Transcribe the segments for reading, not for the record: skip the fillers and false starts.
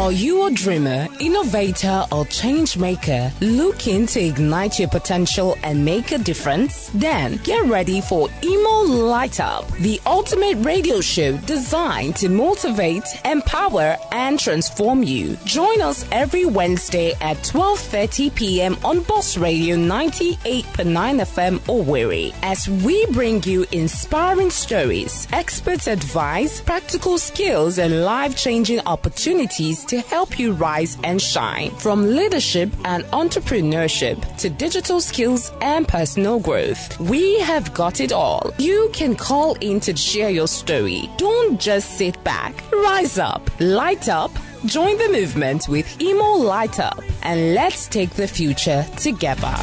Are you a dreamer, innovator, or change maker looking to ignite your potential and make a difference? Then get ready for Imo Lite, the ultimate radio show designed to motivate, empower, and transform you. Join us every Wednesday at 12:30 p.m. on Boss Radio 98.9 FM Owerri as we bring you inspiring stories, expert advice, practical skills, and life-changing opportunities to help you rise and shine. From leadership and entrepreneurship to digital skills and personal growth, we have got it all. You can call in to share your story. Don't just sit back. Rise up, light up, join the movement with Imo Lite, and let's take the future together.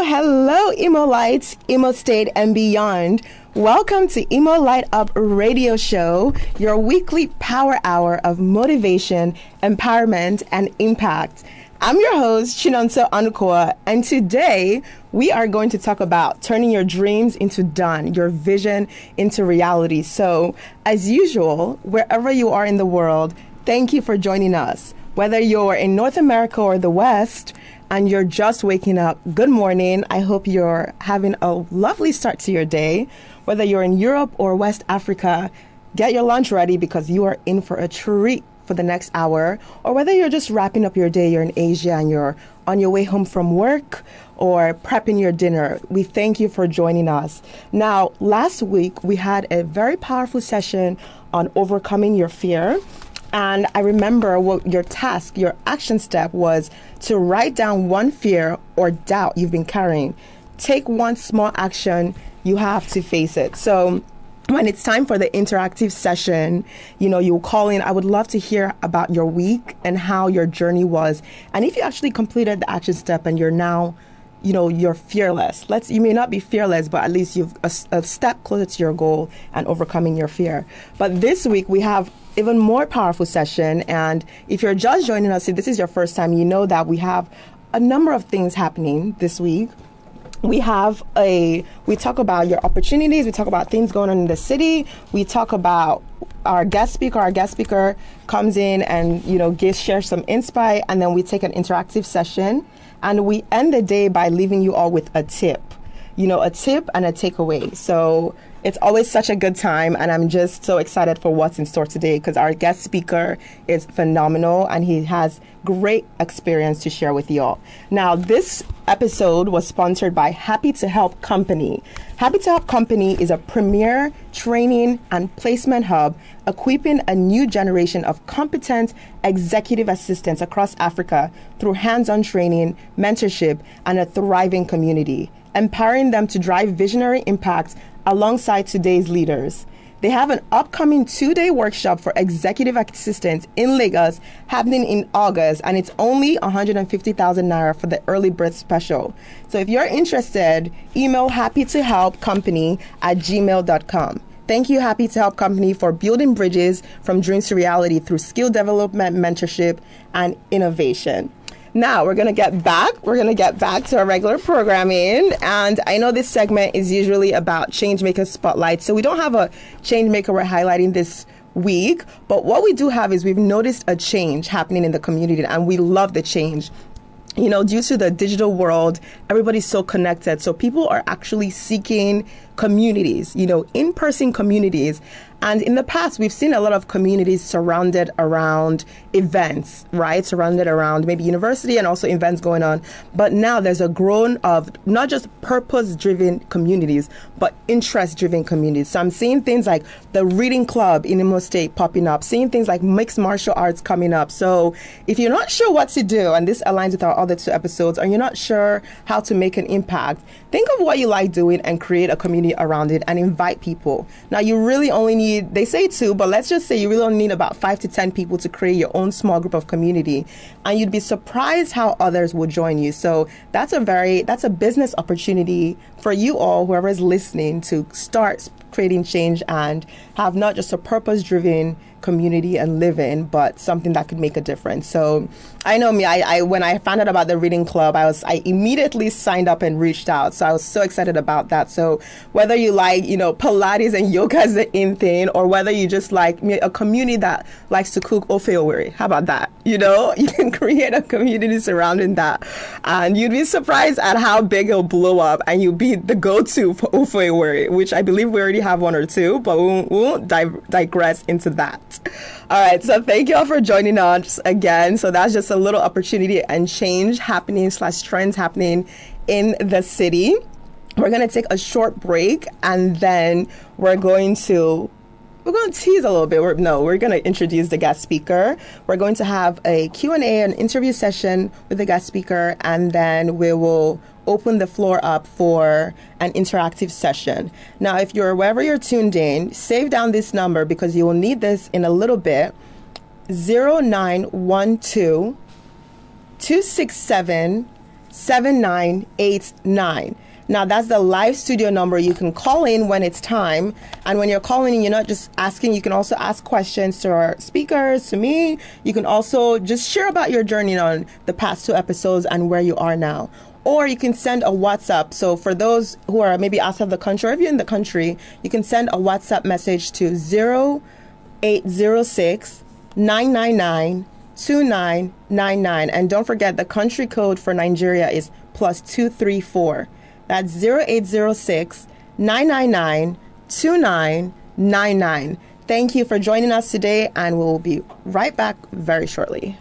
Hello, Imo Lites, Imo State, and beyond. Welcome to Imo Light Up Radio Show, your weekly power hour of motivation, empowerment, and impact. I'm your host, Chinonso Anukoa, and today we are going to talk about turning your dreams into done, your vision into reality. So, as usual, wherever you are in the world, thank you for joining us. Whether you're in North America or the West, and you're just waking up, good morning. I hope you're having a lovely start to your day. Whether you're in Europe or West Africa, get your lunch ready because you are in for a treat for the next hour. Or whether you're just wrapping up your day, you're in Asia and you're on your way home from work or prepping your dinner, we thank you for joining us. Now, last week, we had a very powerful session on overcoming your fear. And I remember what your task, your action step was to write down one fear or doubt you've been carrying. Take one small action, you have to face it. So when it's time for the interactive session, you call in. I would love to hear about your week and how your journey was. And if you actually completed the action step and you're now, you're fearless. You may not be fearless, but at least you've a step closer to your goal and overcoming your fear. But this week we have even more powerful session. And if you're just joining us, if this is your first time, you know that we have a number of things happening this week. We talk about your opportunities. We talk about things going on in the city. We talk about our guest speaker. Our guest speaker comes in and, shares some insight. And then we take an interactive session. And we end the day by leaving you all with a tip. A tip and a takeaway. So it's always such a good time, and I'm just so excited for what's in store today because our guest speaker is phenomenal and he has great experience to share with you all. Now, this episode was sponsored by Happy to Help Company. Happy to Help Company is a premier training and placement hub equipping a new generation of competent executive assistants across Africa through hands-on training, mentorship, and a thriving community, empowering them to drive visionary impact alongside today's leaders. They have an upcoming 2-day workshop for executive assistants in Lagos happening in August, and it's only 150,000 naira for the early bird special. So if you're interested, email happytohelpcompany@gmail.com. Thank you, Happy to Help Company, for building bridges from dreams to reality through skill development, mentorship, and innovation. Now we're going to get back to our regular programming. And I know this segment is usually about Changemaker Spotlight. So we don't have a Changemaker we're highlighting this week. But what we do have is we've noticed a change happening in the community, and we love the change. Due to the digital world, everybody's so connected. So people are actually seeking communities, in-person communities. And in the past, we've seen a lot of communities surrounded around events, right? Surrounded around maybe university and also events going on. But now there's a growth of not just purpose-driven communities, but interest-driven communities. So I'm seeing things like the reading club in Imo State popping up, seeing things like mixed martial arts coming up. So if you're not sure what to do, and this aligns with our other 2 episodes, or you're not sure how to make an impact, think of what you like doing and create a community around it and invite people. Now, you really only need, they say 2, but let's just say you really only need about 5 to 10 people to create your own small group of community, and you'd be surprised how others will join you. So that's a business opportunity for you all, whoever is listening, to start creating change and have not just a purpose-driven community and live in, but something that could make a difference. So I know me, I when I found out about the reading club, I immediately signed up and reached out. So I was so excited about that. So whether you like, Pilates and yoga as the in thing, or whether you just like a community that likes to cook ofe oweri, how about that? You can create a community surrounding that, and you'd be surprised at how big it'll blow up, and you'll be the go-to for ofe oweri, which I believe we already have 1 or 2, but we won't digress into that. All right, so thank you all for joining us again. So that's just a little opportunity and change happening / trends happening in the city. We're going to take a short break, and then we're going to tease a little bit. We're going to introduce the guest speaker. We're going to have a Q&A, an interview session with the guest speaker, and then we will open the floor up for an interactive session. Now, if you're wherever you're tuned in, save down this number because you will need this in a little bit. 0912 267 7989. Now, that's the live studio number. You can call in when it's time. And when you're calling in, you're not just asking. You can also ask questions to our speakers, to me. You can also just share about your journey on the past 2 episodes and where you are now. Or you can send a WhatsApp. So for those who are maybe outside the country, or if you're in the country, you can send a WhatsApp message to 0806 999 2999. And don't forget, the country code for Nigeria is +234. That's 0806 999 2999. Thank you for joining us today, and we'll be right back very shortly.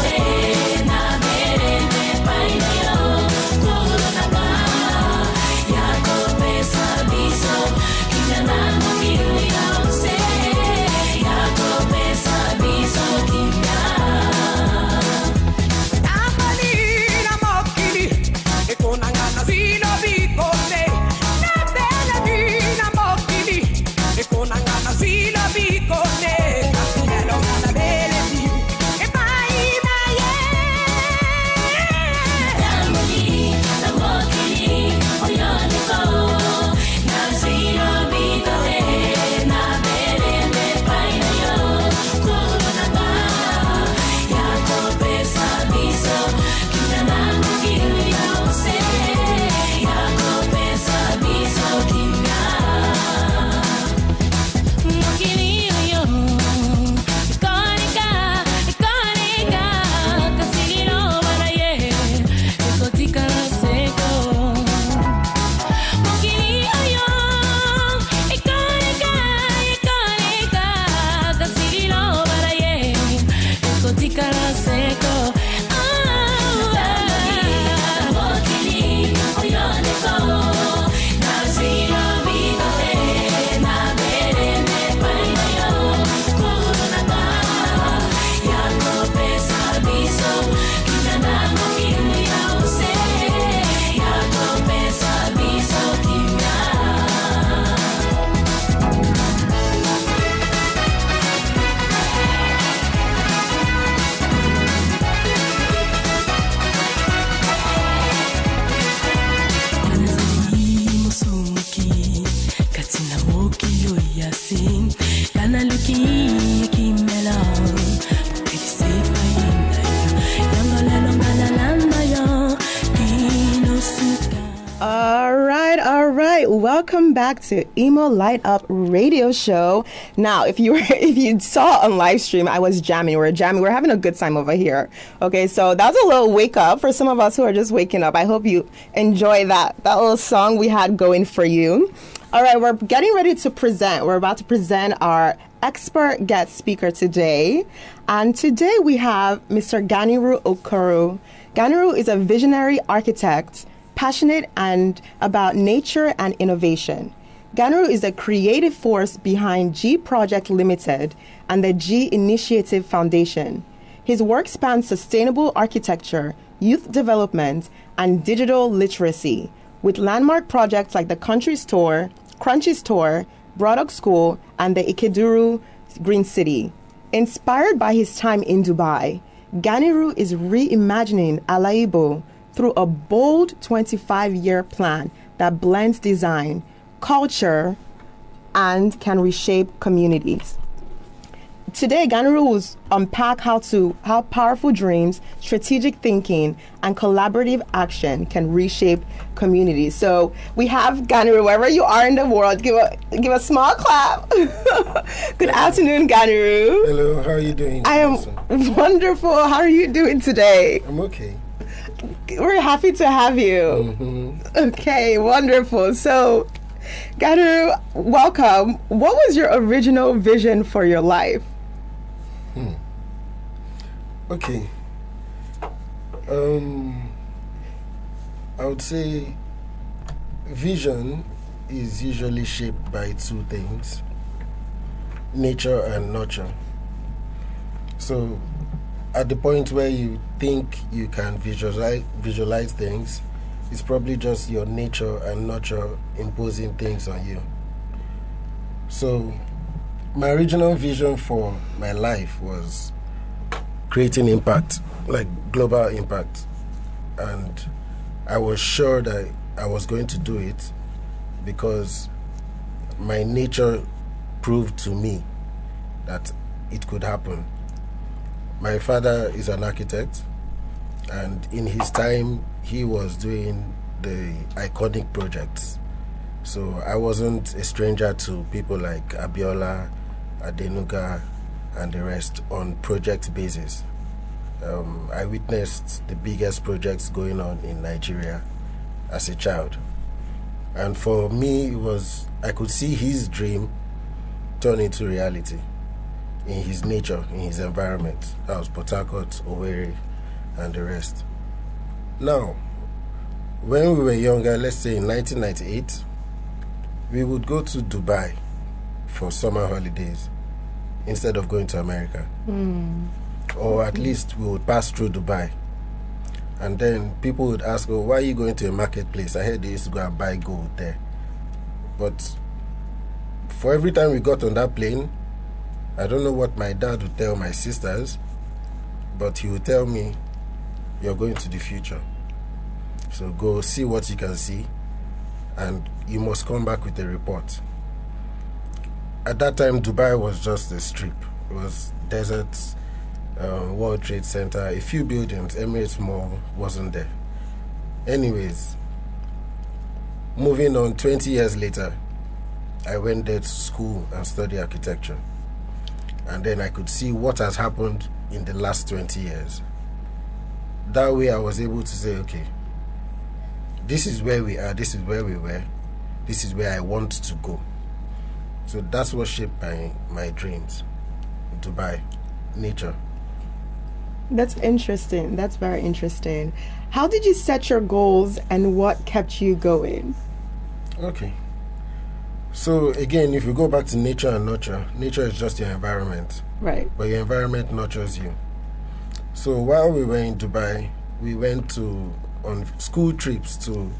Hey. right, welcome back to Imo Light Up Radio Show. Now, if you saw on live stream, I was jamming. We're having a good time over here. Okay, so that was a little wake up for some of us who are just waking up. I hope you enjoy that little song we had going for you. All right, we're getting ready to present. We're about to present our expert guest speaker today. And today we have Mr. Ganiru Okoro. Ganiru is a visionary architect, passionate and about nature and innovation. Ganiru is a creative force behind G Project Limited and the G Initiative Foundation. His work spans sustainable architecture, youth development, and digital literacy, with landmark projects like the Crunchy Store, Braddock School, and the Ikeeduru Green City. Inspired by his time in Dubai, Ganiru is reimagining Alaibo through a bold 25-year plan that blends design, culture, and can reshape communities. Today, Ganiru will unpack how powerful dreams, strategic thinking, and collaborative action can reshape communities. So we have Ganiru, wherever you are in the world, give a small clap. Good afternoon, Ganiru. Hello, how are you doing? I am wonderful. How are you doing today? I'm okay. We're happy to have you. Mm-hmm. Okay, wonderful. So, Ganiru, welcome. What was your original vision for your life? Okay. I would say vision is usually shaped by two things: nature and nurture. So at the point where you think you can visualize things, it's probably just your nature and nurture imposing things on you. So my original vision for my life was creating impact, like global impact. And I was sure that I was going to do it because my nature proved to me that it could happen. My father is an architect, and in his time, he was doing the iconic projects. So I wasn't a stranger to people like Abiola, Adenuga, and the rest on project basis. I witnessed the biggest projects going on in Nigeria as a child. And for me, I could see his dream turn into reality in his nature, in his environment. That was Port Harcourt, Owerri, and the rest. Now, when we were younger, let's say in 1998, we would go to Dubai for summer holidays instead of going to America. Or at least we would pass through Dubai. And then people would ask, oh, why are you going to a marketplace? I heard they used to go and buy gold there. But for every time we got on that plane, I don't know what my dad would tell my sisters, but he would tell me, you're going to the future. So go see what you can see, and you must come back with a report. At that time, Dubai was just a strip. It was deserts, World Trade Center, a few buildings. Emirates Mall wasn't there. Anyways, moving on, 20 years later, I went there to school and studied architecture. And then I could see what has happened in the last 20 years. That way I was able to say, okay, this is where we are, this is where we were, this is where I want to go. So that's what shaped my dreams. Dubai, nature. That's interesting. That's very interesting. How did you set your goals and what kept you going? Okay. So again, if you go back to nature and nurture, nature is just your environment. Right. But your environment nurtures you. So while we were in Dubai, we went on school trips to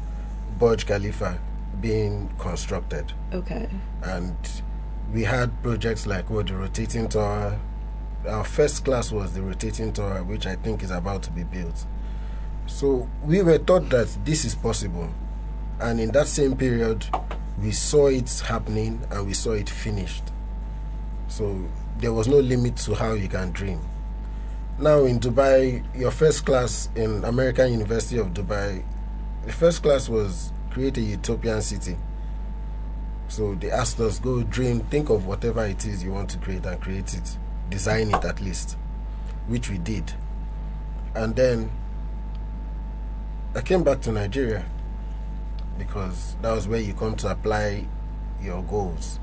Burj Khalifa being constructed. Okay. And we had projects like the rotating tower. Our first class was the rotating tower, which I think is about to be built. So we were taught that this is possible. And in that same period, we saw it happening and we saw it finished. So there was no limit to how you can dream. Now in Dubai, your first class in American University of Dubai, the first class was create a utopian city. So they asked us, go dream, think of whatever it is you want to create and create it. Design it at least, which we did. And then I came back to Nigeria because that was where you come to apply your goals.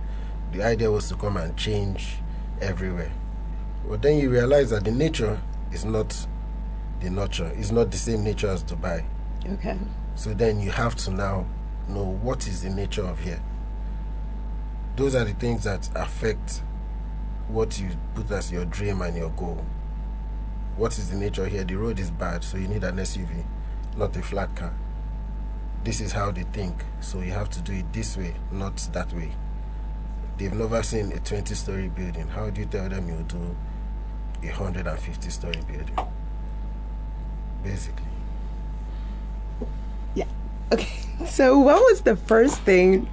The idea was to come and change everywhere. But then you realize that the nature is not the nurture. It's not the same nature as Dubai. Okay. So then you have to now know what is the nature of here. Those are the things that affect what you put as your dream and your goal. What is the nature here? The road is bad, so you need an SUV, not a flat car. This is how they think, so you have to do it this way, not that way. They've never seen a 20-story building. How do you tell them you'll do a 150-story building? Basically. Yeah. Okay. So what was the first thing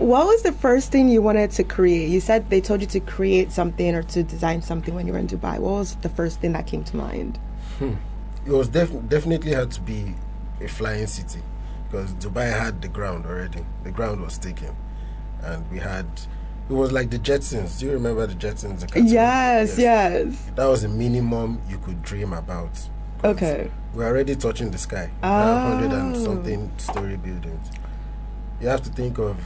you wanted to create? You said they told you to create something or to design something when you were in Dubai. What was the first thing that came to mind? It was definitely had to be a flying city, because Dubai had the ground already. The ground was taken. And it was like the Jetsons. Do you remember the Jetsons? The cartoon? Yes. That was the minimum you could dream about. Okay. We're already touching the sky. We have 100 and something story buildings. You have to think of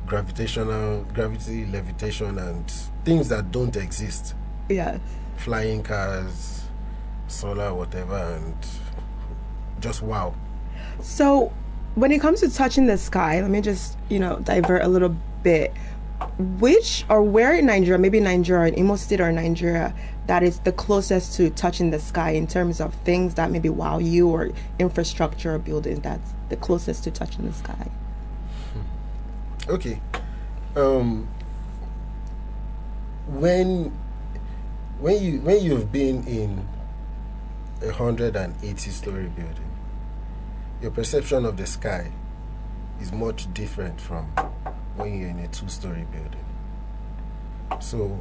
gravity, levitation, and things that don't exist. Yes. Flying cars, solar, whatever, and just wow. So when it comes to touching the sky, let me just, divert a little bit. Which or where in Nigeria, maybe Nigeria, in Imo State or Nigeria, that is the closest to touching the sky in terms of things that maybe wow you, or infrastructure or buildings that's the closest to touching the sky? Okay. When you've been in a 180-story building, your perception of the sky is much different from when you're in a 2-story building. So,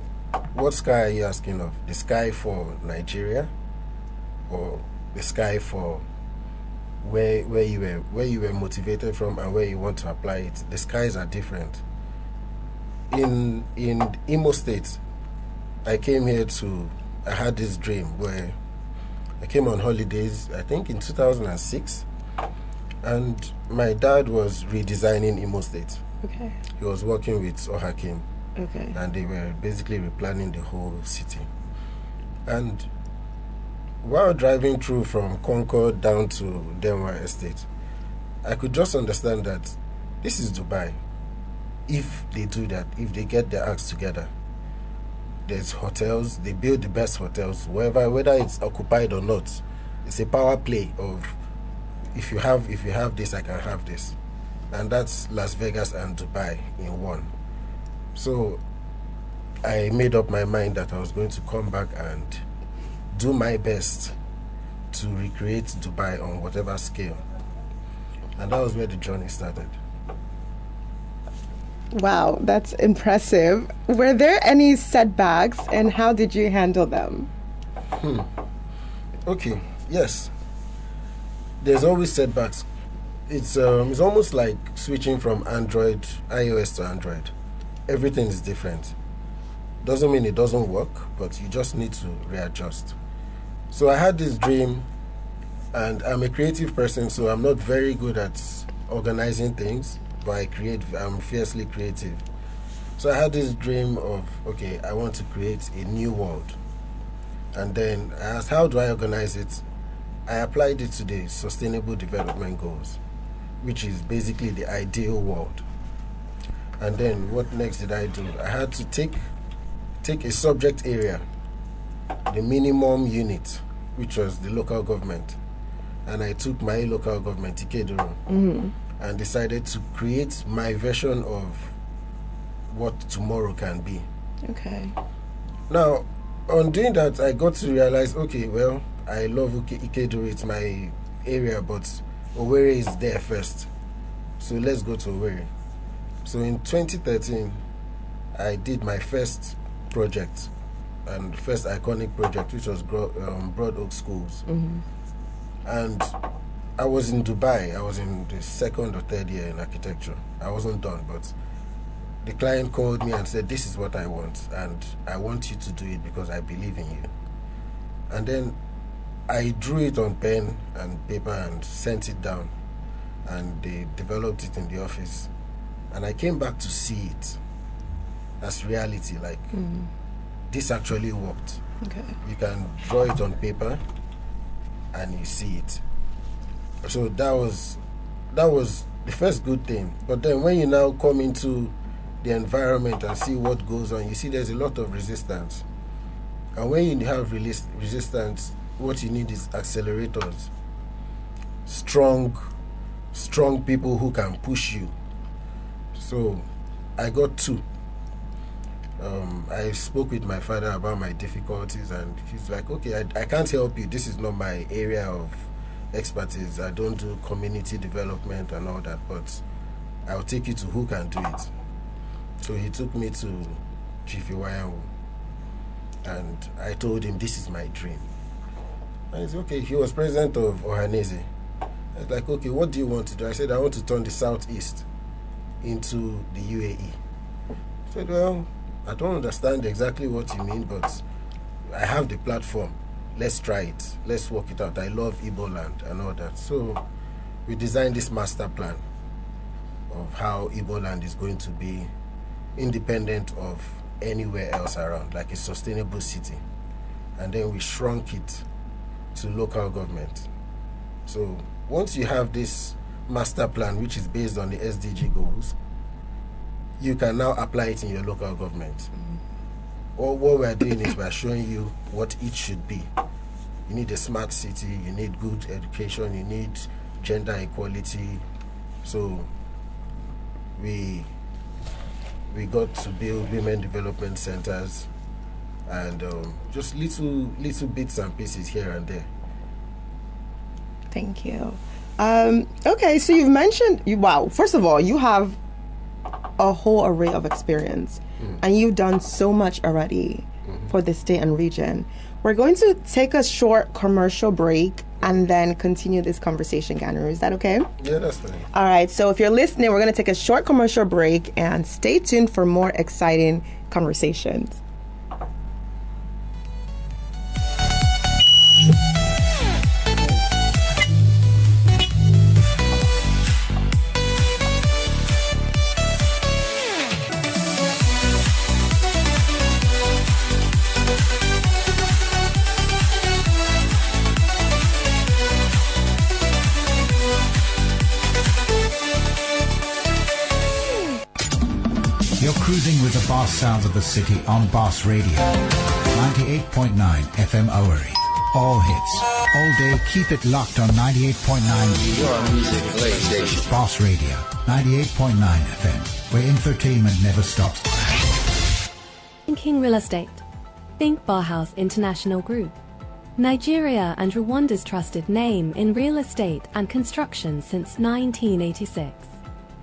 what sky are you asking of? The sky for Nigeria, or the sky for where you were motivated from and where you want to apply it? The skies are different. In Imo State, I came here I had this dream where I came on holidays, I think in 2006, and my dad was redesigning Imo State. Okay. He was working with Ohakim. Okay. And they were basically replanning the whole city. And while driving through from Concord down to Denver Estate, I could just understand that this is Dubai. If they do that, if they get their acts together, there's hotels, they build the best hotels, whether it's occupied or not. It's a power play of if you have this, I can have this. And that's Las Vegas and Dubai in one. So I made up my mind that I was going to come back and do my best to recreate Dubai on whatever scale. And that was where the journey started. Wow, that's impressive. Were there any setbacks, and how did you handle them? Okay, yes. There's always setbacks. It's almost like switching from iOS to Android. Everything is different. Doesn't mean it doesn't work, but you just need to readjust. So I had this dream, and I'm a creative person, so I'm not very good at organizing things, but I'm fiercely creative. So I had this dream of, okay, I want to create a new world. And then I asked, how do I organize it? I applied it to the Sustainable Development Goals, which is basically the ideal world. And then what next did I do? I had to take a subject area, the minimum unit, which was the local government. And I took my local government, Ganiru, and decided to create my version of what tomorrow can be. Okay. Now, on doing that, I got to realize, okay, well, I love Ikedu, it's my area, but Owerri is there first. So let's go to Owerri. So in 2013, I did my first project, and first iconic project, which was Broad Oak Schools. And I was in Dubai. I was in the second or third year in architecture. I wasn't done, but the client called me and said, this is what I want, and I want you to do it because I believe in you. And then I drew it on pen and paper and sent it down, and they developed it in the office. And I came back to see it as reality, like this actually worked. Okay. You can draw it on paper and you see it. So that was the first good thing. But then when you now come into the environment and see what goes on, you see there's a lot of resistance. And when you have resistance, what you need is accelerators, strong people who can push you. So I got two. I spoke with my father about my difficulties, and he's like, okay, I can't help you. This is not my area of expertise. I don't do community development and all that, but I'll take you to who can do it. So he took me to Chief Iwayawu, and I told him this is my dream. And he's okay. He was president of Ohanese. I was like, okay, what do you want to do? I said, I want to turn the Southeast into the UAE. He said, well, I don't understand exactly what you mean, but I have the platform. Let's try it. Let's work it out. I love Igbo land and all that. So we designed this master plan of how Igbo land is going to be independent of anywhere else around, like a sustainable city. And then we shrunk it to local government. So once you have this master plan, which is based on the SDG goals, you can now apply it in your local government. Or what we're doing is we're showing you what it should be. You need a smart city, you need good education, you need gender equality. So we got to build women development centers and just little bits and pieces here and there. Thank you. Okay, so you've mentioned, wow, first of all, you have a whole array of experience and you've done so much already for the state and region. We're going to take a short commercial break and then continue this conversation, Ganiru. Is that okay? Yeah, that's fine. All right, so if you're listening, we're going to take a short commercial break and stay tuned for more exciting conversations. You're cruising with the Boss sounds of the city on Boss Radio. 98.9 FM Owerri. All hits. All day, keep it locked on 98.9. Your music play station. Boss Radio. 98.9 FM. Where infotainment never stops. Thinking real estate. Think Barhouse International Group. Nigeria and Rwanda's trusted name in real estate and construction since 1986.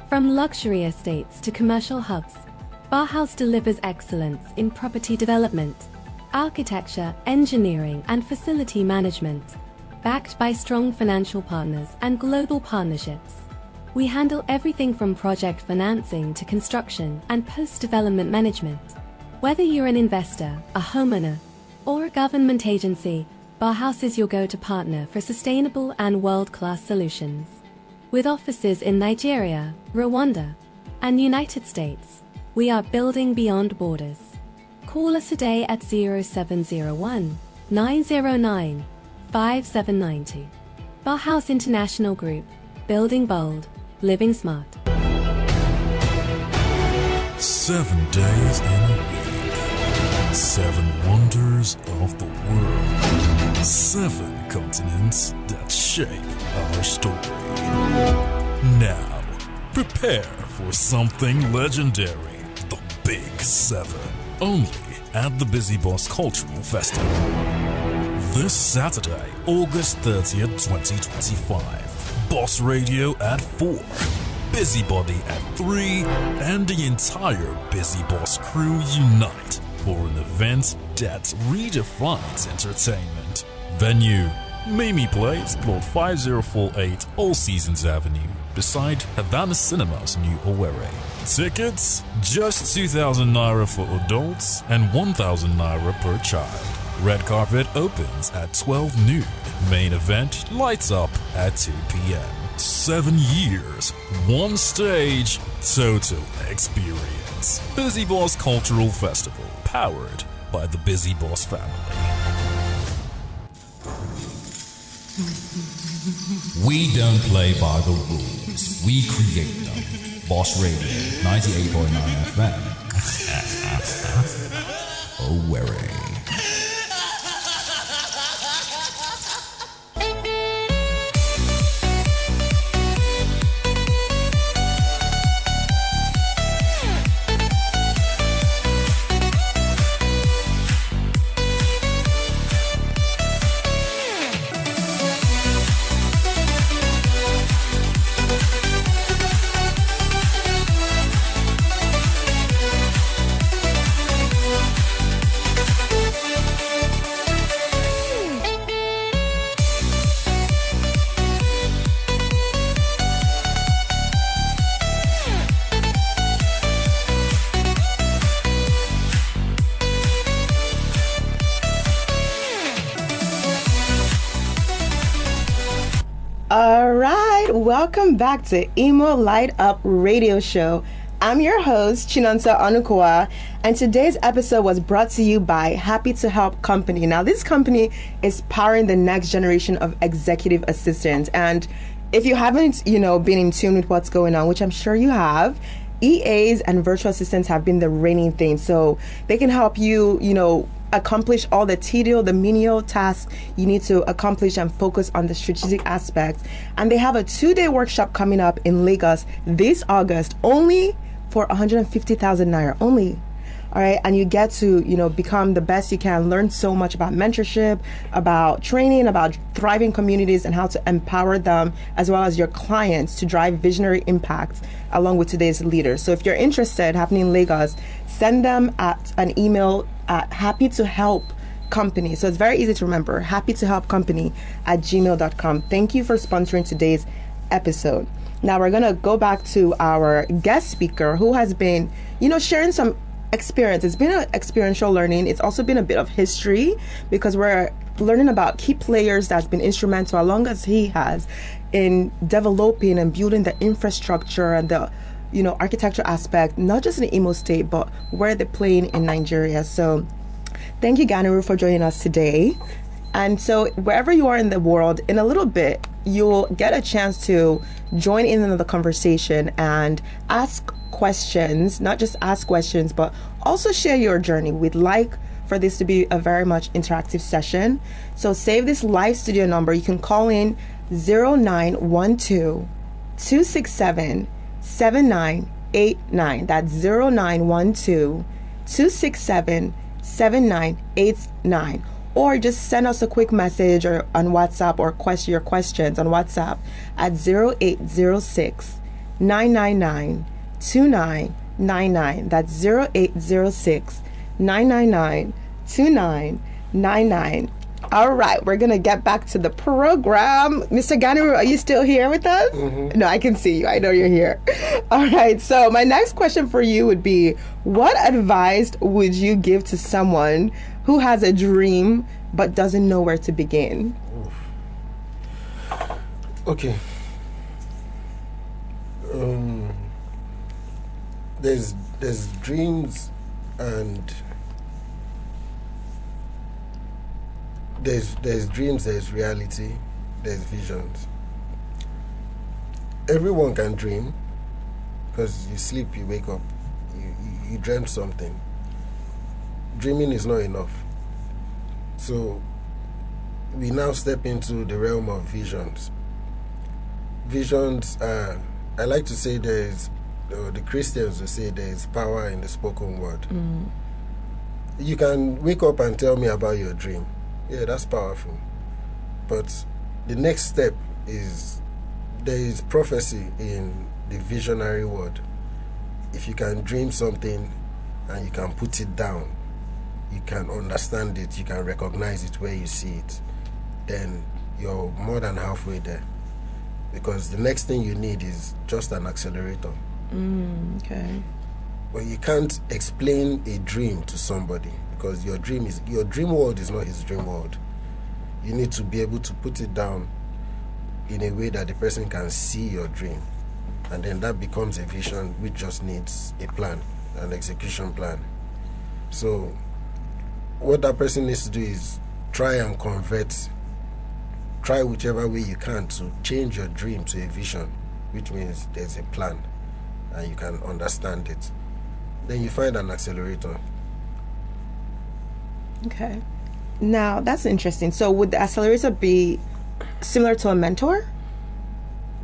From luxury estates to commercial hubs, Barhouse delivers excellence in property development, architecture, engineering, and facility management. Backed by strong financial partners and global partnerships, we handle everything from project financing to construction and post-development management. Whether you're an investor, a homeowner, or a government agency, Barhouse is your go-to partner for sustainable and world-class solutions. With offices in Nigeria, Rwanda, and United States, we are building beyond borders. Call us today at 0701 909 5792. Barhouse International Group, building bold, living smart. 7 days in a week. 7 wonders of the world. 7 continents that shape our story. Now, prepare for something legendary. The Big 7. Only at the Busy Boss Cultural Festival. This Saturday, August 30th, 2025. Boss Radio at 4. Busybody at 3. And the entire Busy Boss crew unite for an event that redefines entertainment. Venue: Mimi Place, Plot 5048, All Seasons Avenue, beside Havana Cinema's new Owerri. Tickets? Just 2,000 naira for adults and 1,000 naira per child. Red carpet opens at 12 noon. Main event lights up at 2 p.m. 7 years, one stage, total experience. Busy Boss Cultural Festival, powered by the Busy Boss family. We don't play by the rules. We create them. Boss Radio, 98.9 FM. Owerri. All right, welcome back to Imo Light Up Radio Show. I'm your host, Chinonsa Onukwa, and today's episode was brought to you by Happy to Help Company. Now, this company is powering the next generation of executive assistants, and if you haven't, been in tune with what's going on, which I'm sure you have, EAs and virtual assistants have been the reigning thing, so they can help you, accomplish all the tedious, the menial tasks you need to accomplish and focus on the strategic aspects. And they have a 2-day workshop coming up in Lagos this August, only for 150,000 naira only. All right, and you get to, become the best you can, learn so much about mentorship, about training, about thriving communities, and how to empower them, as well as your clients, to drive visionary impact along with today's leaders. So if you're interested, happening in Lagos, send them at an email at happytohelpcompany. So it's very easy to remember, happytohelpcompany@gmail.com. Thank you for sponsoring today's episode. Now we're going to go back to our guest speaker who has been, sharing some experience. It's been an experiential learning. It's also been a bit of history, because we're learning about key players that's been instrumental, along as he has, in developing and building the infrastructure and the architecture aspect, not just in the Imo State, but where they're playing in Nigeria. So thank you, Ganiru, for joining us today. And so wherever you are in the world, in a little bit, you'll get a chance to join in the conversation and ask questions, not just ask questions, but also share your journey. We'd like for this to be a very much interactive session. So save this live studio number. You can call in 0912 267 7989. That's 0912 267 7989. Or just send us a quick message or on WhatsApp, or your questions on WhatsApp at 0806 999 2999. That's 0806 999 2999. All right, we're going to get back to the program. Mr. Ganiru, are you still here with us? Mm-hmm. No, I can see you. I know you're here. All right, so my next question for you would be, what advice would you give to someone who has a dream but doesn't know where to begin? Okay. There's dreams, and there's dreams, there's reality, there's visions. Everyone can dream, because you sleep, you wake up, you dreamt something. Dreaming is not enough. So we now step into the realm of visions. Visions are, I like to say, the Christians will say there is power in the spoken word. You can wake up and tell me about your dream. Yeah, that's powerful. But the next step is, there is prophecy in the visionary word. If you can dream something and you can put it down, you can understand it, you can recognize it where you see it, then you're more than halfway there. because the next thing you need is just an accelerator. Okay. But you can't explain a dream to somebody, because your dream world is not his dream world. You need to be able to put it down in a way that the person can see your dream, and then that becomes a vision which just needs a plan, an execution plan. So what that person needs to do is try whichever way you can to change your dream to a vision, which means there's a plan and you can understand it. Then you find an accelerator. Okay. Now, that's interesting. So would the accelerator be similar to a mentor?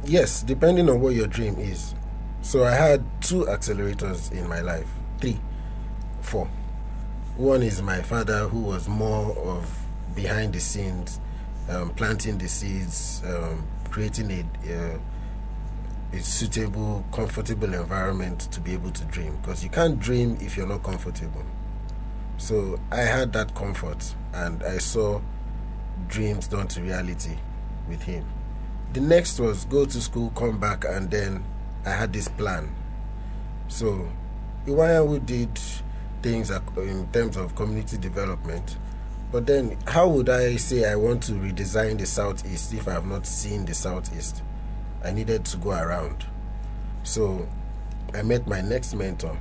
Yes, depending on what your dream is. So I had 2 accelerators in my life. 3, 4. One is my father, who was more of behind the scenes, planting the seeds, creating a suitable, comfortable environment to be able to dream. Because you can't dream if you're not comfortable. So I had that comfort, and I saw dreams done to reality with him. The next was go to school, come back, and then I had this plan. So Iwayawu did things in terms of community development, but then how would I say I want to redesign the Southeast if I have not seen the Southeast? I needed to go around. So I met my next mentor,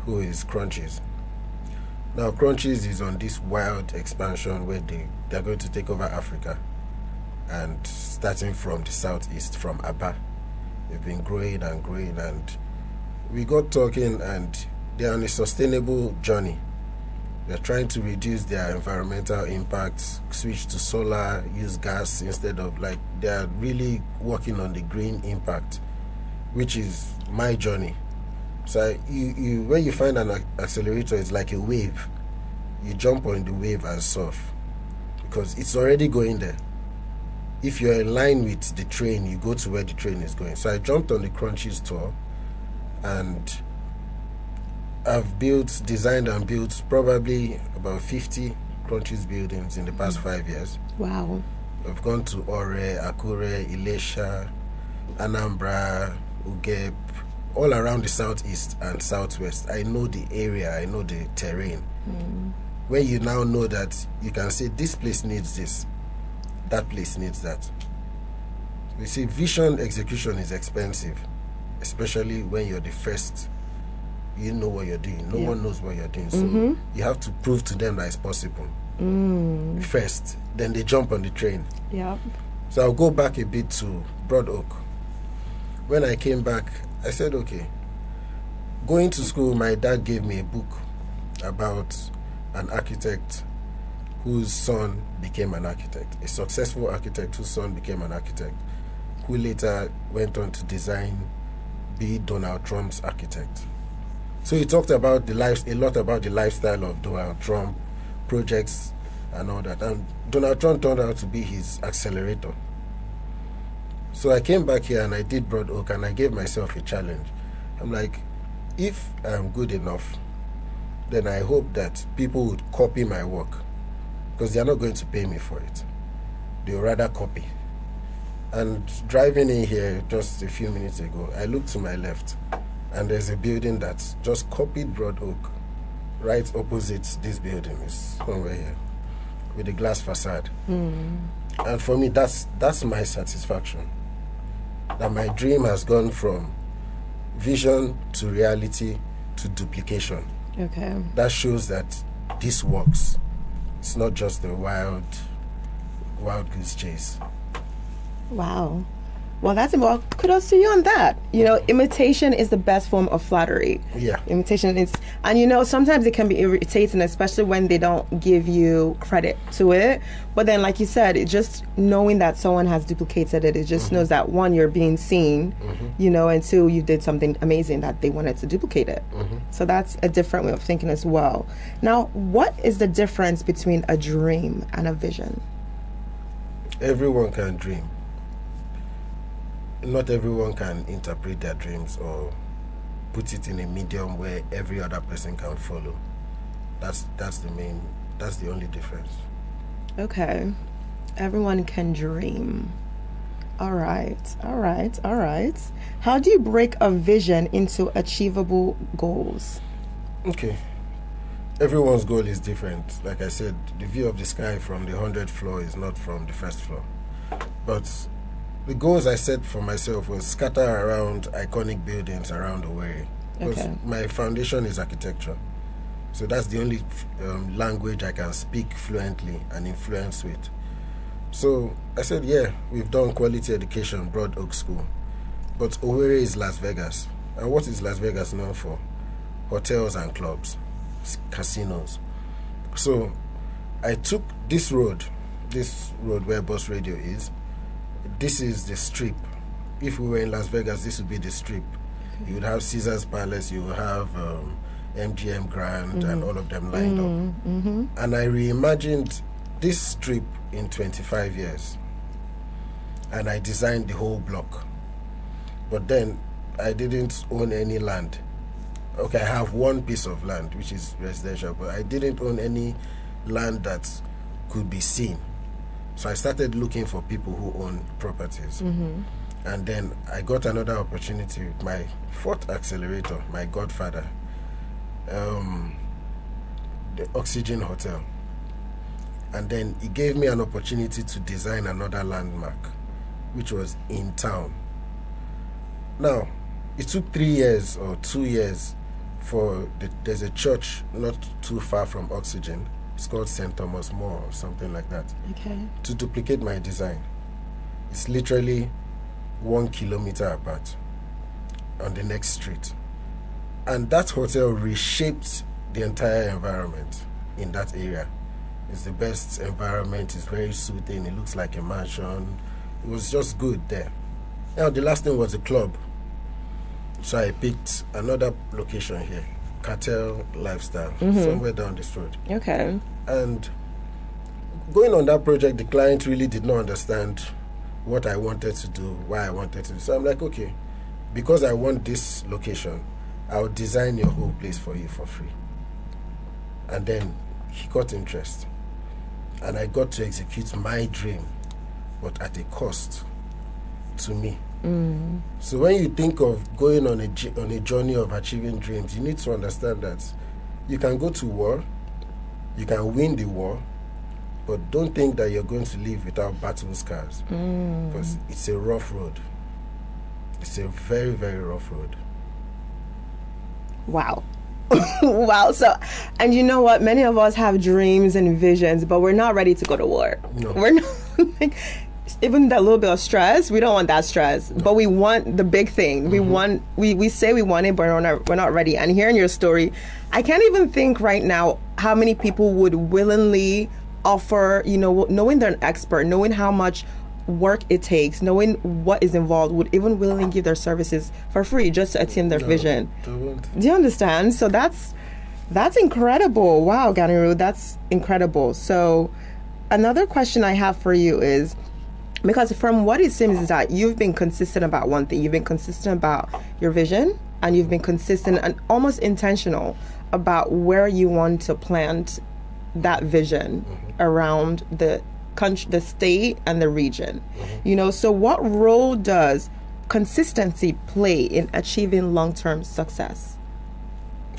who is Crunchies. Now Crunchies is on this wild expansion where they're going to take over Africa, and starting from the Southeast, from Aba. They've been growing and growing, and we got talking, and they're on a sustainable journey. They're trying to reduce their environmental impacts, switch to solar, use gas instead of, like, they're really working on the green impact, which is my journey. So when you find an accelerator, it's like a wave. You jump on the wave and surf, because it's already going there. If you're in line with the train, you go to where the train is going. So I jumped on the Crunchies tour, and I've designed and built probably about 50 Crunchies buildings in the past 5 years. Wow. I've gone to Ore, Akure, Ilesha, Anambra, Ugep, all around the Southeast and Southwest. I know the area, I know the terrain. When you now know that, you can say this place needs this, that place needs that. You see, vision execution is expensive, especially when you're the first. You know what you're doing. No one knows what you're doing. So you have to prove to them that it's possible first. Then they jump on the train. Yeah. So I'll go back a bit to Broad Oak. When I came back, I said, okay, going to school, my dad gave me a book about an architect whose son became an architect, a successful architect whose son became an architect, who later went on to be Donald Trump's architect. So he talked about a lot about the lifestyle of Donald Trump, projects and all that. And Donald Trump turned out to be his accelerator. So I came back here and I did Broad Oak, and I gave myself a challenge. I'm like, if I'm good enough, then I hope that people would copy my work, because they're not going to pay me for it. They'll rather copy. And driving in here just a few minutes ago, I looked to my left, and there's a building that just copied Broad Oak. Right opposite this building is somewhere here, with a glass facade. And for me, that's my satisfaction. That my dream has gone from vision to reality to duplication. Okay. That shows that this works. It's not just a wild goose chase. Wow. Well, kudos to you on that. You know, imitation is the best form of flattery. Yeah. Imitation is, and you know, sometimes it can be irritating, especially when they don't give you credit to it. But then, like you said, it just knowing that someone has duplicated it, it just knows that, one, you're being seen, you know, and two, you did something amazing that they wanted to duplicate it. So that's a different way of thinking as well. Now, what is the difference between a dream and a vision? Everyone can dream. Not everyone can interpret their dreams or put it in a medium where every other person can follow. That's the only difference. Okay. Everyone can dream. All right. How do you break a vision into achievable goals? Okay. Everyone's goal is different. Like I said, the view of the sky from the 100th floor is not from the first floor. But the goals I set for myself was scatter around iconic buildings around Owerri. Because my foundation is architecture. So that's the only language I can speak fluently and influence with. So I said, yeah, we've done quality education, Broad Oak School. But Owerri is Las Vegas. And what is Las Vegas known for? Hotels and clubs, casinos. So I took this road where Boss Radio is. This is the strip. If we were in Las Vegas, this would be the strip. You would have Caesar's Palace, you would have MGM Grand, and all of them lined up. And I reimagined this strip in 25 years. And I designed the whole block. But then I didn't own any land. Okay, I have one piece of land, which is residential, but I didn't own any land that could be seen. So I started looking for people who own properties. And then I got another opportunity with my fourth accelerator, my godfather, the Oxygen Hotel. And then he gave me an opportunity to design another landmark, which was in town. Now, it took 3 years or 2 years there's a church not too far from Oxygen. It's called St. Thomas More or something like that. Okay. To duplicate my design. It's literally 1 kilometer apart on the next street. And that hotel reshaped the entire environment in that area. It's the best environment, it's very soothing, it looks like a mansion. It was just good there. Now the last thing was a club. So I picked another location here, Cartel Lifestyle, somewhere down this road. Okay. And going on that project, the client really did not understand what I wanted to do, why I wanted to do. So I'm like, okay, because I want this location, I'll design your whole place for you for free. And then he got interest. And I got to execute my dream, but at a cost to me. So when you think of going on a journey of achieving dreams, you need to understand that you can go to war, you can win the war, but don't think that you're going to live without battle scars, because it's a rough road. It's a very, very rough road. Wow. Wow. So, and you know what? Many of us have dreams and visions, but we're not ready to go to war. No. We're not. Even that little bit of stress, we don't want that stress, but we want the big thing. We say we want it, but we're not ready. And hearing your story, I can't even think right now how many people would willingly offer, knowing they're an expert, knowing how much work it takes, knowing what is involved, would even willingly give their services for free just to attain their vision. Do you understand? So that's incredible. Wow, Ganiru, that's incredible. So another question I have for you is, because from what it seems is that you've been consistent about one thing. You've been consistent about your vision, and you've been consistent and almost intentional about where you want to plant that vision around the country, the state, and the region. So what role does consistency play in achieving long-term success?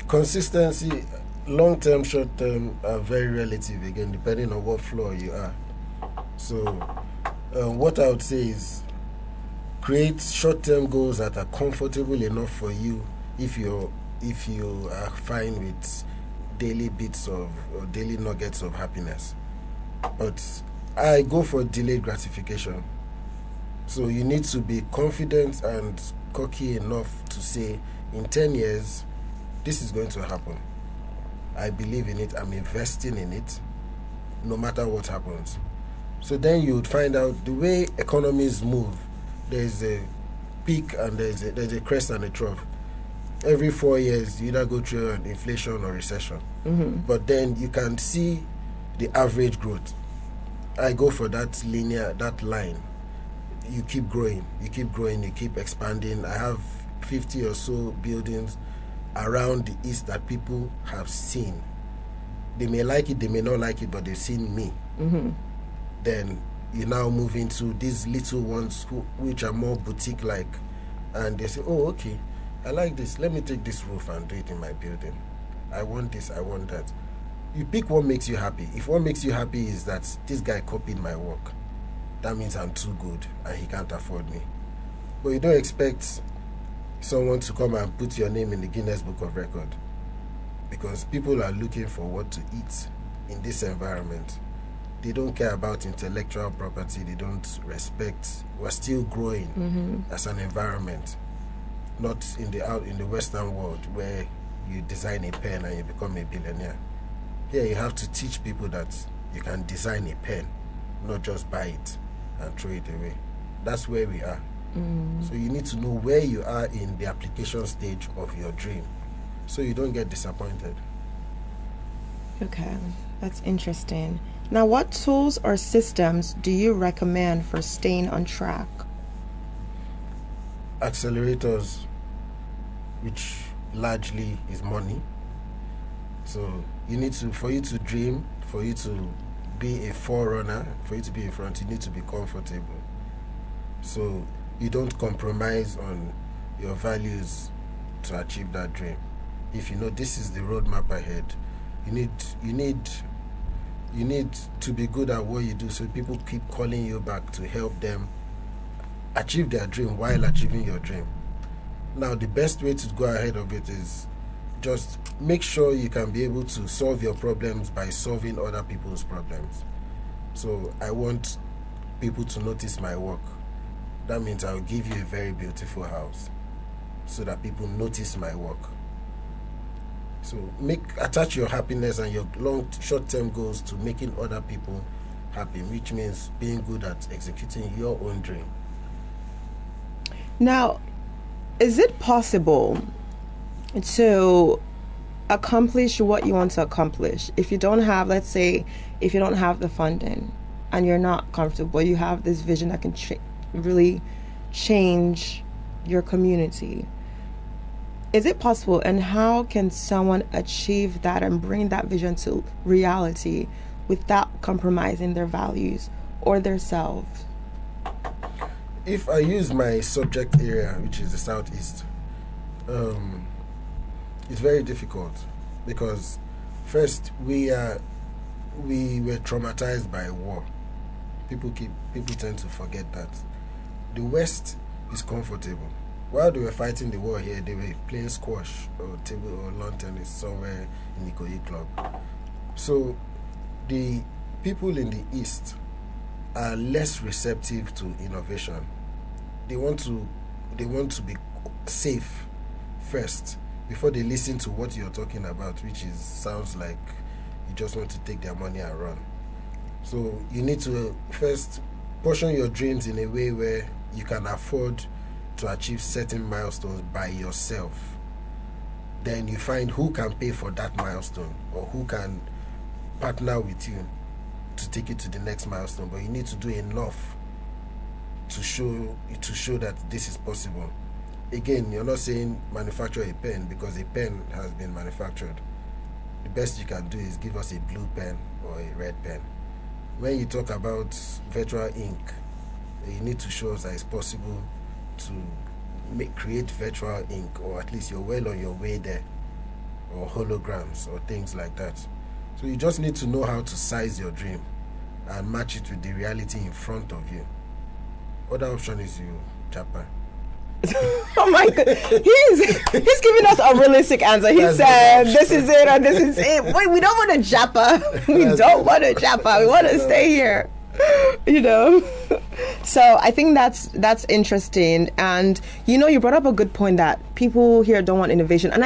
Consistency, long-term, short-term, are very relative, again, depending on what floor you are. So what I would say is create short-term goals that are comfortable enough for you if you are fine with daily bits of or daily nuggets of happiness. But I go for delayed gratification. So you need to be confident and cocky enough to say, in 10 years, this is going to happen. I believe in it. I'm investing in it, no matter what happens. So then you would find out the way economies move, there's a peak and there's a crest and a trough. Every 4 years, you either go through an inflation or recession. But then you can see the average growth. I go for that linear, that line. You keep growing, you keep expanding. I have 50 or so buildings around the east that people have seen. They may like it, they may not like it, but they've seen me. Then you now move into these little ones which are more boutique-like, and they say, oh, okay, I like this. Let me take this roof and do it in my building. I want this, I want that. You pick what makes you happy. If what makes you happy is that this guy copied my work, that means I'm too good and he can't afford me. But you don't expect someone to come and put your name in the Guinness Book of Record, because people are looking for what to eat in this environment. They don't care about intellectual property. They don't respect. We're still growing as an environment, not in the Western world where you design a pen and you become a billionaire. Here you have to teach people that you can design a pen, not just buy it and throw it away. That's where we are. So you need to know where you are in the application stage of your dream, so you don't get disappointed. Okay, that's interesting. Now, what tools or systems do you recommend for staying on track? Accelerators, which largely is money. So you need to, for you to dream, for you to be a forerunner, for you to be in front, you need to be comfortable. So you don't compromise on your values to achieve that dream. If you know this is the roadmap ahead, you need to be good at what you do, so people keep calling you back to help them achieve their dream while achieving your dream. Now, the best way to go ahead of it is just make sure you can be able to solve your problems by solving other people's problems. So I want people to notice my work. That means I'll give you a very beautiful house so that people notice my work. So attach your happiness and your short-term goals to making other people happy, which means being good at executing your own dream. Now, is it possible to accomplish what you want to accomplish if you don't have, let's say, if you don't have the funding and you're not comfortable, you have this vision that can really change your community? Is it possible, and how can someone achieve that and bring that vision to reality without compromising their values or their selves? If I use my subject area, which is the Southeast, it's very difficult because first we were traumatized by war. People tend to forget that. The West is comfortable. While they were fighting the war here, they were playing squash or table or lawn tennis somewhere in the Ikoyi club. So the people in the East are less receptive to innovation. They want to be safe first before they listen to what you're talking about, which sounds like you just want to take their money and run. So you need to first portion your dreams in a way where you can afford to achieve certain milestones by yourself. Then you find who can pay for that milestone or who can partner with you to take it to the next milestone. But you need to do enough to show that this is possible. Again, you're not saying manufacture a pen, because a pen has been manufactured. The best you can do is give us a blue pen or a red pen. When you talk about virtual ink, you need to show us that it's possible to create virtual ink, or at least you're well on your way there, or holograms or things like that. So you just need to know how to size your dream and match it with the reality in front of you. Other option is you japa. Oh my God, he's giving us a realistic answer. He said this is it and this is it. Wait, we don't want to japa. We don't want to japa. We want to stay here. You know. So I think that's interesting. And you brought up a good point that people here don't want innovation. And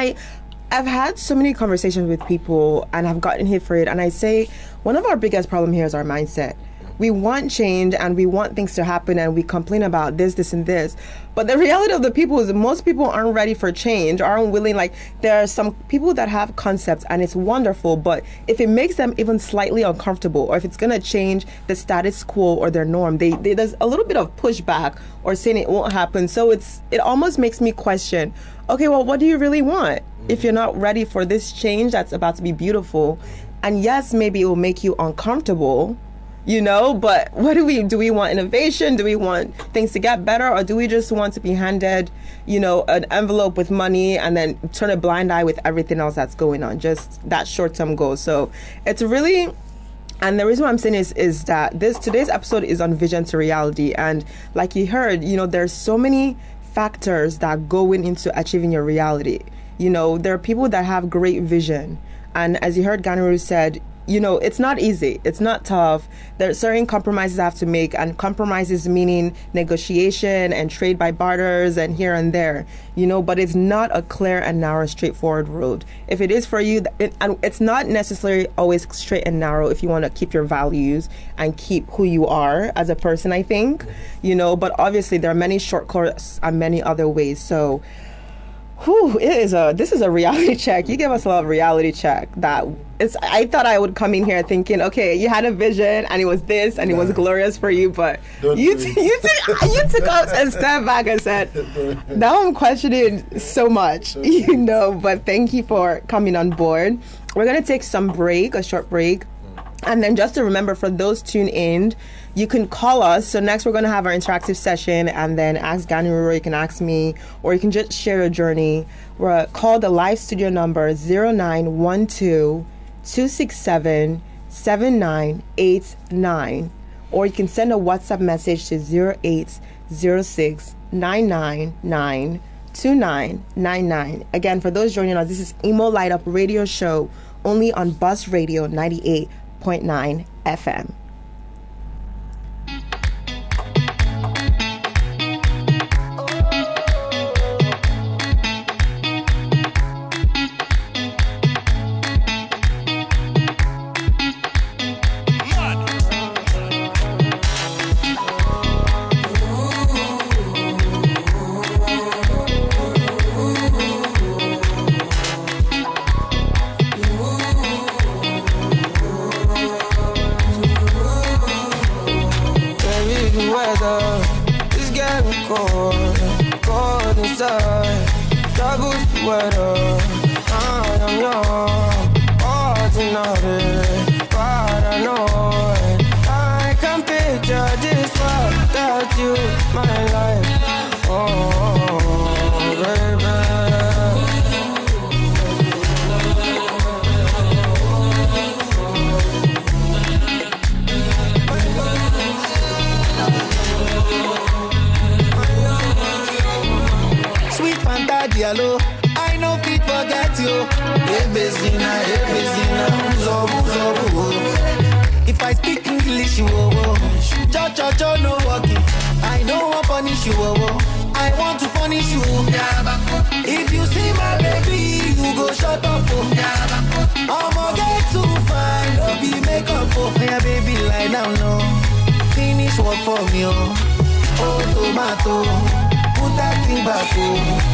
I've had so many conversations with people and I've gotten hit for it. And I say one of our biggest problem here is our mindset. We want change and we want things to happen and we complain about this, and this. But the reality of the people is that most people aren't ready for change, aren't willing. Like, there are some people that have concepts and it's wonderful, but if it makes them even slightly uncomfortable, or if it's going to change the status quo or their norm, there's a little bit of pushback or saying it won't happen. So it almost makes me question, okay, well, what do you really want if you're not ready for this change that's about to be beautiful? And yes, maybe it will make you uncomfortable, you know, but what do we want innovation? Do we want things to get better, or do we just want to be handed, you know, an envelope with money and then turn a blind eye with everything else that's going on, just that short-term goal? So it's really, and the reason why I'm saying is that today's episode is on vision to reality. And like you heard, you know, there's so many factors that go into achieving your reality. You know, there are people that have great vision, and as you heard Ganiru said, you know, it's not easy. It's not tough. There are certain compromises I have to make, and compromises meaning negotiation and trade by barters and here and there, you know, but it's not a clear and narrow, straightforward road. If it is for you, and it's not necessarily always straight and narrow if you want to keep your values and keep who you are as a person, I think, you know, but obviously there are many shortcuts and many other ways. So, this is a reality check. You give us a lot of reality check. I thought I would come in here thinking, okay, you had a vision and it was this and it was glorious for you, but you took us a step back and said, now I'm questioning so much, you know. But thank you for coming on board. We're gonna take a short break. And then just to remember, for those tuned in, you can call us. So next we're going to have our interactive session, and then ask Ganiru, you can ask me, or you can just share your journey. Call the live studio number 0912-267-7989, or you can send a WhatsApp message to 0806-999-2999. Again, for those joining us, this is Imo Light Up Radio Show, only on Bus Radio 98.9 FM. I know fit forget you. If I speak English, you cho no walking. I know what punish you. I want to punish you. If you see my baby, you go shut up. I'ma get too fine, no be makeup. Yeah, baby, lie down, no. Finish work for me, oh tomato, put that thing back, baby.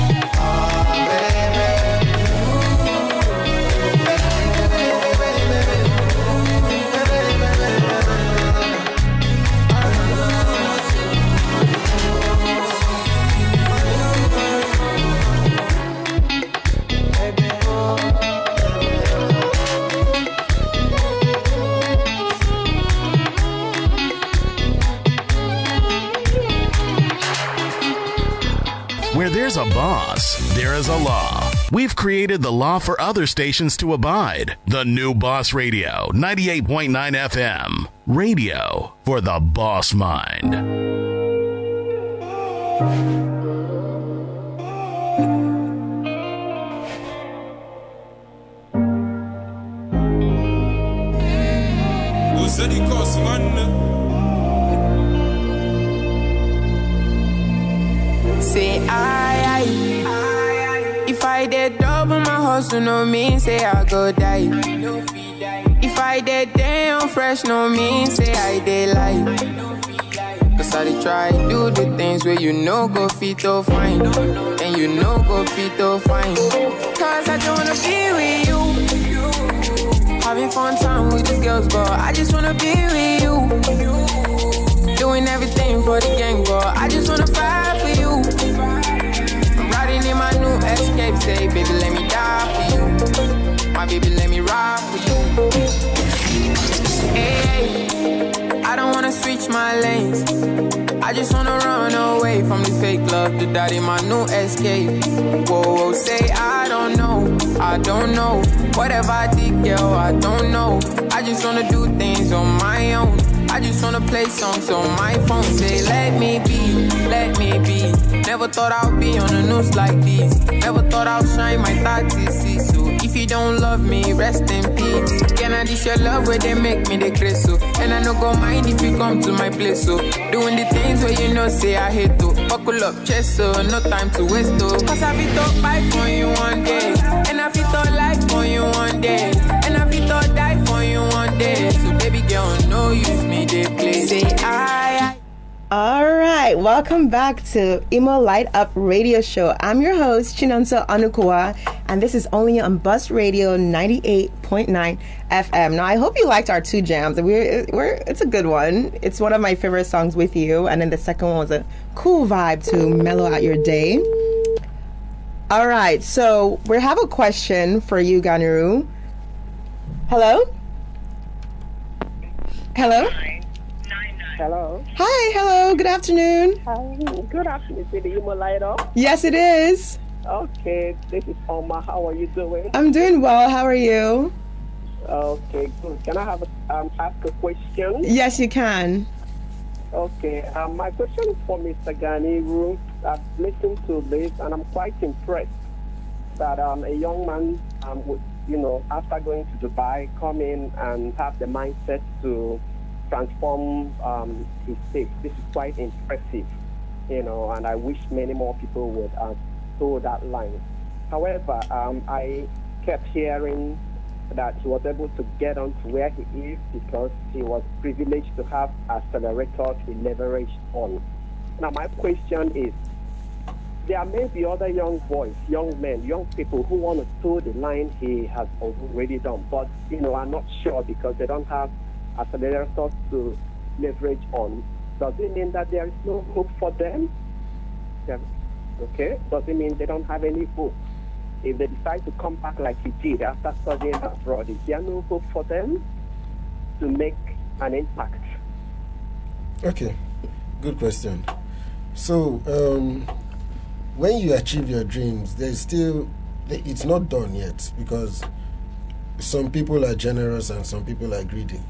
Where there's a boss, there is a law. We've created the law for other stations to abide. The new Boss Radio, 98.9 FM. Radio for the boss mind. Say if I did double my hustle, no mean say I go die. If I did damn fresh, no mean say I did lie. Cause I did try do the things where you know go fit to fine, and you know go fit to fine. Cause I don't wanna be with you, having fun time with these girls, but I just wanna be with you. Doing everything for the gang, but I just wanna fight for you. I'm riding in my new Escape, say, baby, let me die for you. My baby, let me ride for you. Hey, I just wanna run away from this fake love. The daddy, my new escape. Whoa, whoa, say I don't know. Whatever I did, girl, I don't know. I just wanna do things on my own. I just wanna play songs on my phone. Say, let me be, let me be. Never thought I'd be on the news like this. Never thought I'd shine my 30 so if you don't love me, rest in peace. Can I dish your love where they make me the crazy so? And I no go mind if you come to my place so. Doing the things where you know say I hate to. Buckle up, chest so, no time to waste to. Cause I fit to buy for you one day. And I fit to life for you one day. And I fit to die for you one day. So baby girl, no use me, they play. Say I. All right, welcome back to Imo Light Up Radio Show. I'm your host, Chinonso Anukua, and this is only on Bus Radio 98.9 FM. Now, I hope you liked our two jams. It's a good one. It's one of my favorite songs with you, and then the second one was a cool vibe to mellow out your day. All right, so we have a question for you, Ganiru. Hello? Hello? Hello. Hi, hello, good afternoon. Hi, good afternoon. Is it Imo Lite? Yes, it is. Okay, this is Oma. How are you doing? I'm doing well. How are you? Okay, good. Can I have ask a question? Yes, you can. Okay, my question is for Mr. Ganiru. I've listened to this and I'm quite impressed that a young man would, after going to Dubai, come in and have the mindset to transform his state. This is quite impressive, and I wish many more people would toe that line. However, I kept hearing that he was able to get on to where he is because he was privileged to have accelerators he leveraged on. Now, my question is, there may be other young boys, young men, young people who want to toe the line he has already done, but, I'm not sure because they don't have accelerators to leverage on. Does it mean that there is no hope for them? Okay. Does it mean they don't have any hope? If they decide to come back like he did after studying abroad, is there no hope for them to make an impact? Okay, good question. So, when you achieve your dreams, it's not done yet because some people are generous and some people are greedy.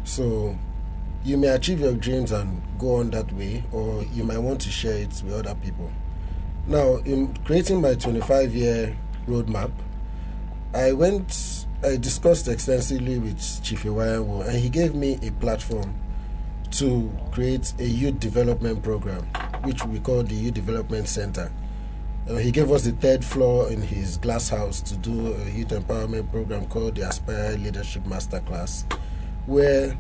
So you may achieve your dreams and go on that way, or you might want to share it with other people. Now, in creating my 25-year roadmap, I discussed extensively with Chief Iwayanwo, and he gave me a platform to create a youth development program, which we call the Youth Development Center. He gave us the third floor in his glass house to do a youth empowerment program called the Aspire Leadership Masterclass, where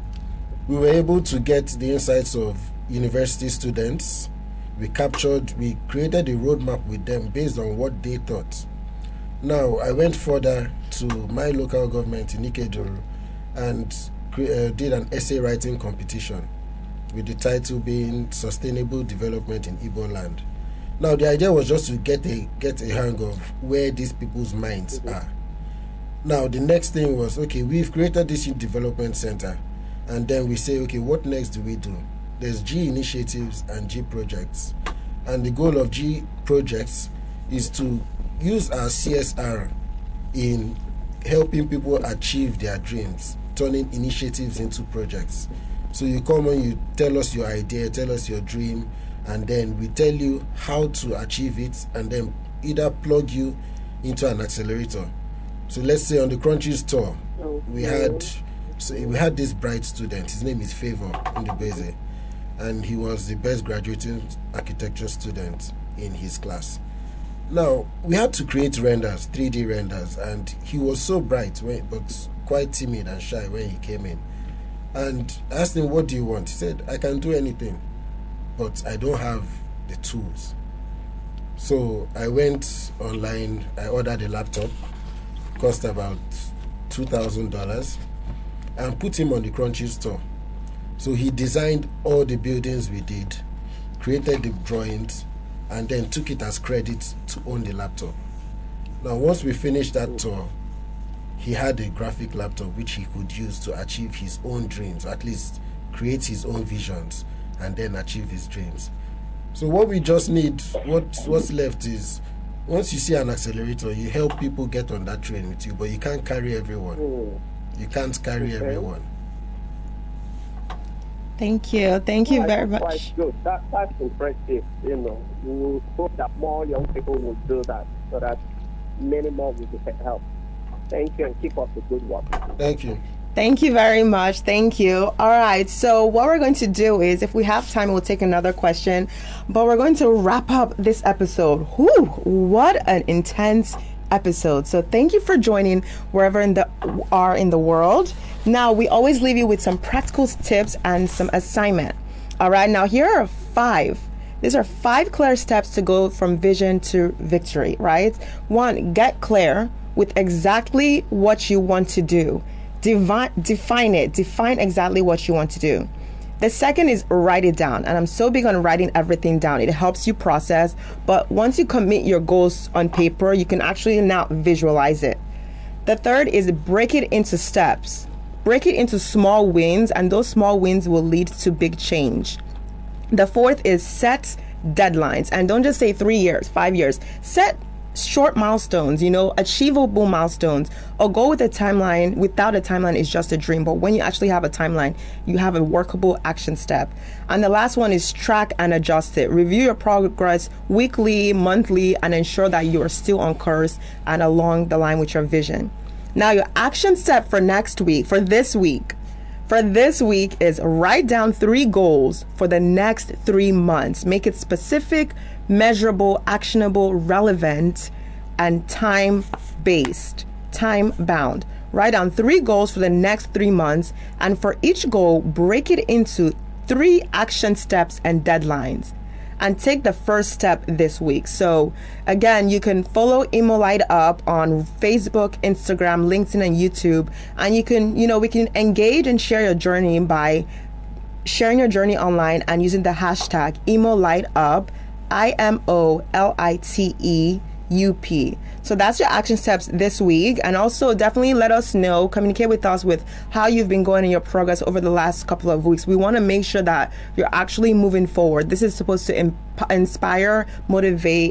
we were able to get the insights of university students. We created a roadmap with them based on what they thought. Now, I went further to my local government in Ikeduru and did an essay writing competition with the title being Sustainable Development in Igbo Land. Now, the idea was just to get a hang of where these people's minds are. Now, the next thing was, okay, we've created this youth development center, and then we say, okay, what next do we do? There's G initiatives and G projects, and the goal of G projects is to use our CSR in helping people achieve their dreams, turning initiatives into projects. So you come and you tell us your idea, tell us your dream, and then we tell you how to achieve it, and then either plug you into an accelerator. So let's say on the Crunchies tour, we had this bright student. His name is Favor Ndubeze, and he was the best graduating architecture student in his class. Now, we had to create renders, 3D renders, and he was so bright, but quite timid and shy when he came in. And I asked him, what do you want? He said, I can do anything, but I don't have the tools. So I went online, I ordered a laptop, cost about $2,000, and put him on the Crunchy store. So he designed all the buildings we did, created the drawings, and then took it as credit to own the laptop. Now, once we finished that tour, he had a graphic laptop which he could use to achieve his own dreams, or at least create his own visions, and then achieve his dreams. So what we just need, what's left is, once you see an accelerator, you help people get on that train with you, but you can't carry everyone. You can't carry everyone. Thank you very much. Quite good. That's impressive. We hope that more young people will do that, so that many more will get help. Thank you, and keep up the good work. Thank you. Thank you very much. Thank you. All right. So what we're going to do is, if we have time, we'll take another question. But we're going to wrap up this episode. Whew, what an intense episode. So thank you for joining wherever in the world. Now, we always leave you with some practical tips and some assignment. All right. Now, here are 5. These are 5 clear steps to go from vision to victory, right? 1, get clear with exactly what you want to do. Define it. Define exactly what you want to do. The second is write it down. And I'm so big on writing everything down. It helps you process. But once you commit your goals on paper, you can actually now visualize it. The third is break it into steps. Break it into small wins, and those small wins will lead to big change. The fourth is set deadlines. And don't just say 3 years, 5 years. Set short milestones, achievable milestones, or go with a timeline. Without a timeline, it's just a dream. But when you actually have a timeline, you have a workable action step. And the last one is track and adjust it. Review your progress weekly, monthly, and ensure that you are still on course and along the line with your vision. Now, your action step for this week is write down 3 goals for the next 3 months. Make it specific, measurable, actionable, relevant, and time-based, time-bound. Write down 3 goals for the next 3 months, and for each goal, break it into 3 action steps and deadlines. And take the first step this week. So again, you can follow Imo Lite Up on Facebook, Instagram, LinkedIn, and YouTube. And you can, we can engage and share your journey by sharing your journey online and using the hashtag Imo Lite Up, IMOLITEUP. So that's your action steps this week. And also definitely let us know, communicate with us with how you've been going in your progress over the last couple of weeks. We want to make sure that you're actually moving forward. This is supposed to inspire, motivate,